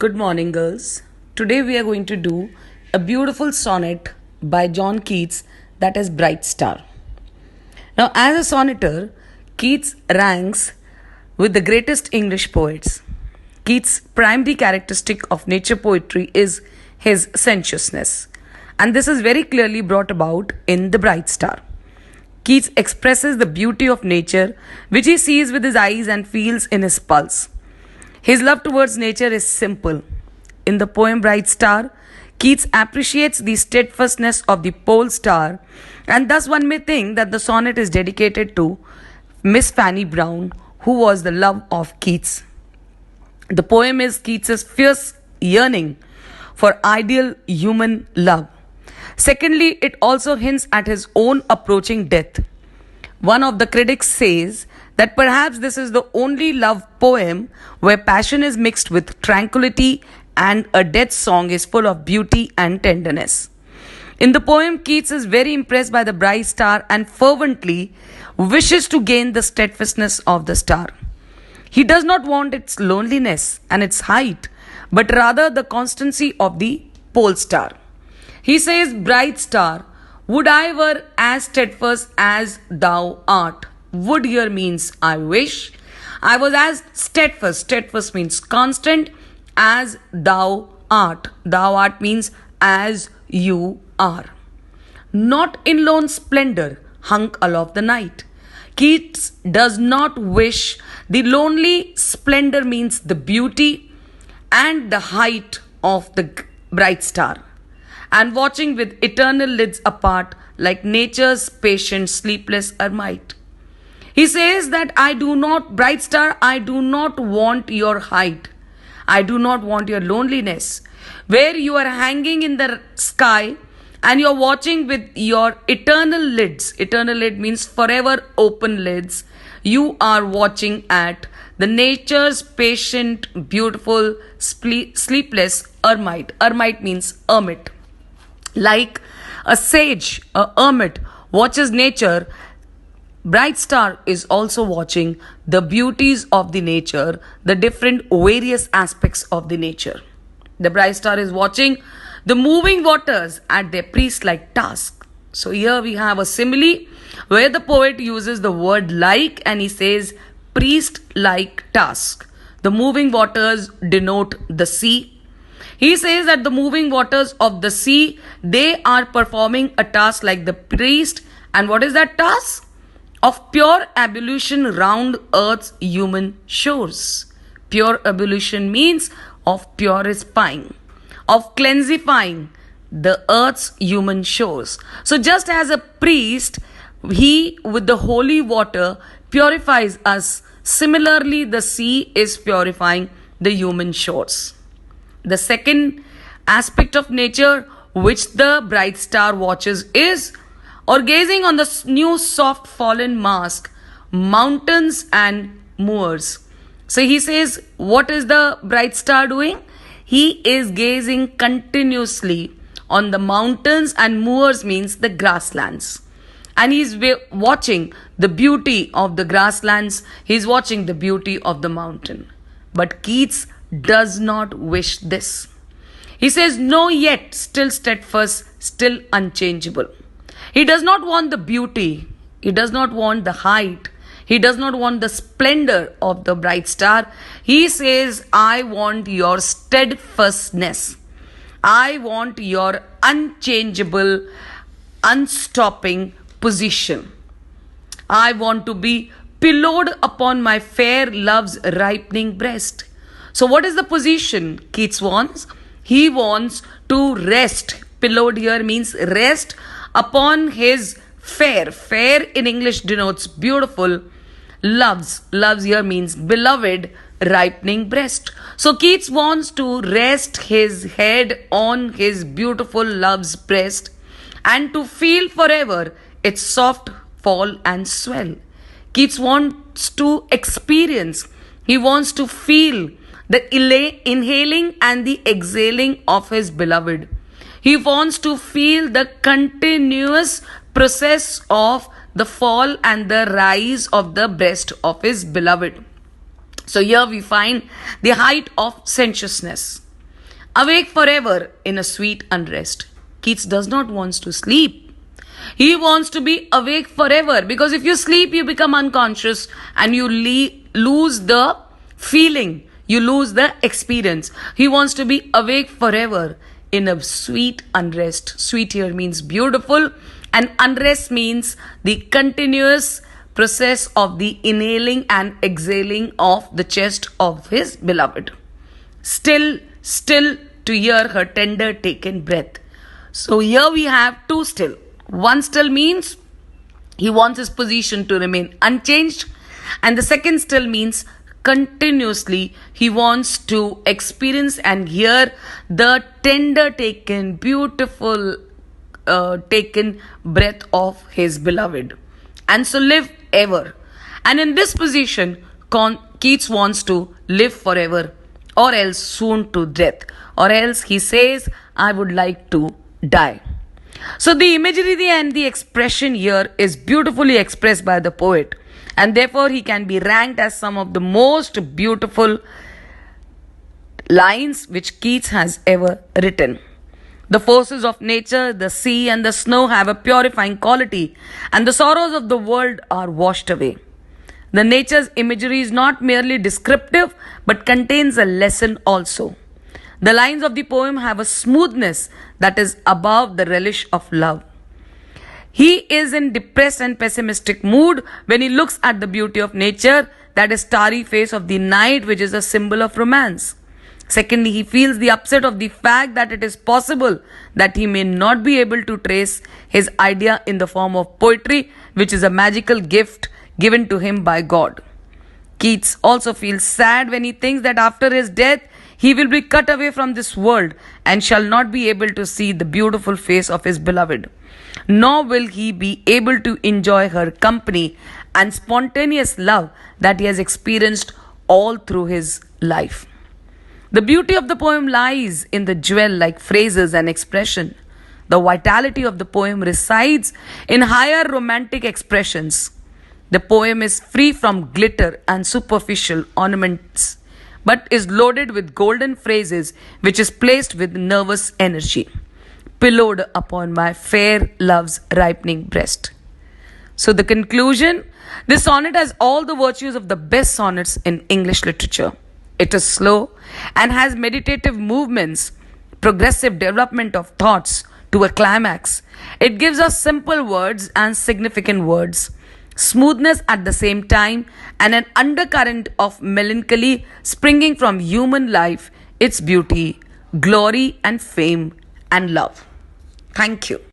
Good morning, girls. Today we are going to do a beautiful sonnet by John Keats that is Bright Star. Now, as a sonneter, Keats ranks with the greatest English poets. Keats' primary characteristic of nature poetry is his sensuousness, and this is very clearly brought about in The Bright Star. Keats expresses the beauty of nature which he sees with his eyes and feels in his pulse. His love towards nature is simple. In the poem Bright Star, Keats appreciates the steadfastness of the pole star, and thus one may think that the sonnet is dedicated to Miss Fanny Brown, who was the love of Keats. The poem is Keats's fierce yearning for ideal human love. Secondly, it also hints at his own approaching death. One of the critics says that perhaps this is the only love poem where passion is mixed with tranquility and a death song is full of beauty and tenderness. In the poem, Keats is very impressed by the bright star and fervently wishes to gain the steadfastness of the star. He does not want its loneliness and its height, but rather the constancy of the pole star. He says, Bright star, would I were as steadfast as thou art. Would here means I wish. I was as steadfast. Steadfast means constant as thou art. Thou art means as you are. Not in lone splendor hung aloft the night. Keats does not wish. The lonely splendor means the beauty and the height of the bright star, and watching with eternal lids apart like nature's patient sleepless ermite. He says that bright star, I do not want your height. I do not want your loneliness. Where you are hanging in the sky and you're watching with your eternal lids. Eternal lid means forever open lids. You are watching at the nature's patient, beautiful, sleepless ermite. Ermite means hermit. Like a sage, a hermit watches nature, Bright Star is also watching the beauties of the nature, the different various aspects of the nature. The Bright Star is watching the moving waters at their priest-like task. So here we have a simile where the poet uses the word like and he says priest-like task. The moving waters denote the sea. He says that the moving waters of the sea, they are performing a task like the priest. And what is that task? Of pure ablution round earth's human shores. Pure ablution means of purifying, of cleansifying the earth's human shores. So just as a priest, he with the holy water purifies us, similarly the sea is purifying the human shores. The second aspect of nature which the bright star watches is or gazing on the new soft fallen mask, mountains and moors. So he says, what is the bright star doing? He is gazing continuously on the mountains, and moors means the grasslands. And he's watching the beauty of the grasslands. He's watching the beauty of the mountain. But Keats does not wish this. He says, no, yet still steadfast, still unchangeable. He does not want the beauty. He does not want the height. He does not want the splendor of the bright star. He says, I want your steadfastness. I want your unchangeable, unstopping position. I want to be pillowed upon my fair love's ripening breast. So what is the position Keats wants? He wants to rest. Pillowed here means rest upon his fair. Fair in English denotes beautiful. Loves here means beloved, ripening breast. So Keats wants to rest his head on his beautiful love's breast and to feel forever its soft fall and swell. Keats wants to experience. He wants to feel the inhaling and the exhaling of his beloved. He wants to feel the continuous process of the fall and the rise of the breast of his beloved. So here we find the height of sensuousness. awake forever in a sweet unrest. Keats does not want to sleep. He wants to be awake forever, because if you sleep, you become unconscious and you lose the feeling, you lose the experience. He wants to be awake forever in a sweet unrest. Sweet here means beautiful, and unrest means the continuous process of the inhaling and exhaling of the chest of his beloved. Still, still to hear her tender taken breath. So here we have two still. One still means he wants his position to remain unchanged, and the second still means continuously he wants to experience and hear the tender taken, beautiful taken breath of his beloved, and so live ever. And in this position, Keats wants to live forever, or else soon to death, or else he says, I would like to die. So the imagery and the expression here is beautifully expressed by the poet, and therefore he can be ranked as some of the most beautiful lines which Keats has ever written. The forces of nature, the sea and the snow have a purifying quality, and the sorrows of the world are washed away. The nature's imagery is not merely descriptive but contains a lesson also. The lines of the poem have a smoothness that is above the relish of love. He is in depressed and pessimistic mood when he looks at the beauty of nature, that is starry face of the night, which is a symbol of romance. Secondly, he feels the upset of the fact that it is possible that he may not be able to trace his idea in the form of poetry, which is a magical gift given to him by God. Keats also feels sad when he thinks that after his death, he will be cut away from this world and shall not be able to see the beautiful face of his beloved, nor will he be able to enjoy her company and spontaneous love that he has experienced all through his life. The beauty of the poem lies in the jewel-like phrases and expression. The vitality of the poem resides in higher romantic expressions. The poem is free from glitter and superficial ornaments, but is loaded with golden phrases which is placed with nervous energy. Pillowed upon my fair love's ripening breast. So the conclusion, this sonnet has all the virtues of the best sonnets in English literature. It is slow and has meditative movements, progressive development of thoughts to a climax. It gives us simple words and significant words, smoothness at the same time, and an undercurrent of melancholy springing from human life, its beauty, glory and fame and love. Thank you.